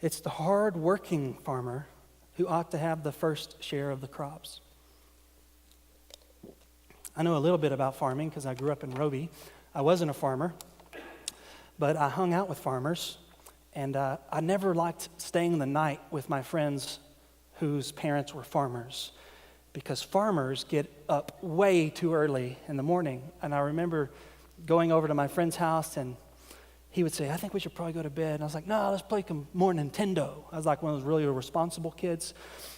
It's the hard-working farmer who ought to have the first share of the crops. I know a little bit about farming because I grew up in Roby. I wasn't a farmer, but I hung out with farmers, and I never liked staying the night with my friends whose parents were farmers, because farmers get up way too early in the morning. And I remember going over to my friend's house, and he would say, I think we should probably go to bed. And I was like, no, let's play more Nintendo. I was like one of those really responsible kids.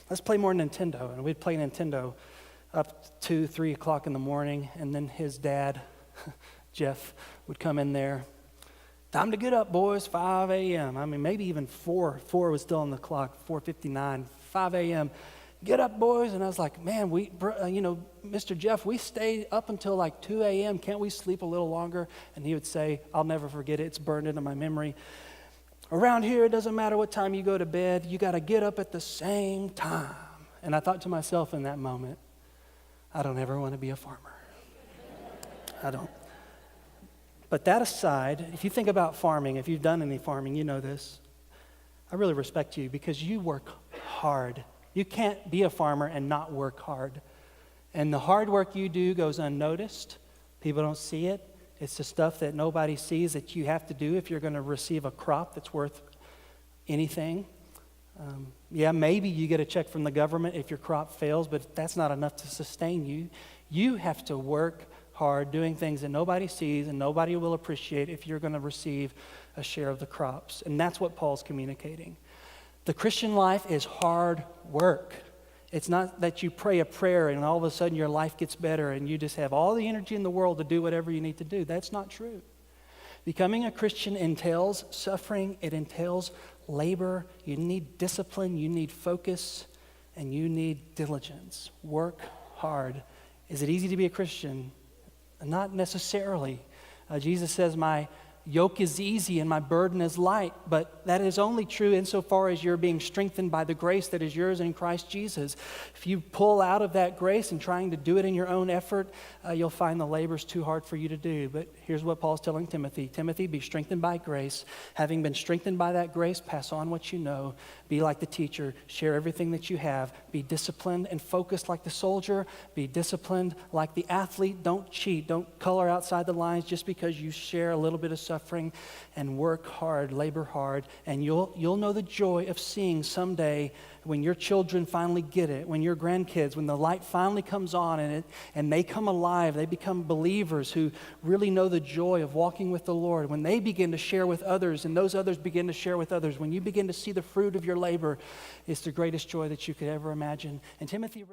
Let's play more Nintendo. And we'd play Nintendo up to 3 o'clock in the morning. And then his dad, Jeff, would come in there. Time to get up, boys, 5 a.m. I mean, maybe even 4. 4 was still on the clock, 4:59, 5 a.m. Get up, boys. And I was like, man, Mr. Jeff, we stayed up until like 2 a.m. Can't we sleep a little longer? And he would say, I'll never forget it. It's burned into my memory. Around here, it doesn't matter what time you go to bed. You got to get up at the same time. And I thought to myself in that moment, I don't ever want to be a farmer. I don't. But that aside, if you think about farming, if you've done any farming, you know this. I really respect you because you work hard. You can't be a farmer and not work hard. And the hard work you do goes unnoticed. People don't see it. It's the stuff that nobody sees that you have to do if you're going to receive a crop that's worth anything. Maybe you get a check from the government if your crop fails, but that's not enough to sustain you. You have to work hard doing things that nobody sees and nobody will appreciate if you're going to receive a share of the crops. And that's what Paul's communicating. The Christian life is hard work. It's not that you pray a prayer and all of a sudden your life gets better and you just have all the energy in the world to do whatever you need to do. That's not true. Becoming a Christian entails suffering. It entails labor. You need discipline. You need focus. And you need diligence. Work hard. Is it easy to be a Christian? Not necessarily. Jesus says, my yoke is easy and my burden is light, but that is only true insofar as you're being strengthened by the grace that is yours in Christ Jesus. If you pull out of that grace and trying to do it in your own effort, you'll find the labor's too hard for you to do. But here's what Paul's telling Timothy. Timothy, be strengthened by grace. Having been strengthened by that grace, pass on what you know. Be like the teacher. Share everything that you have. Be disciplined and focused like the soldier. Be disciplined like the athlete. Don't cheat. Don't color outside the lines just because you share a little bit of suffering, and work hard, labor hard, and you'll know the joy of seeing someday when your children finally get it, when your grandkids, when the light finally comes on and they come alive, they become believers who really know the joy of walking with the Lord. When they begin to share with others and those others begin to share with others, when you begin to see the fruit of your labor, it's the greatest joy that you could ever imagine. And Timothy,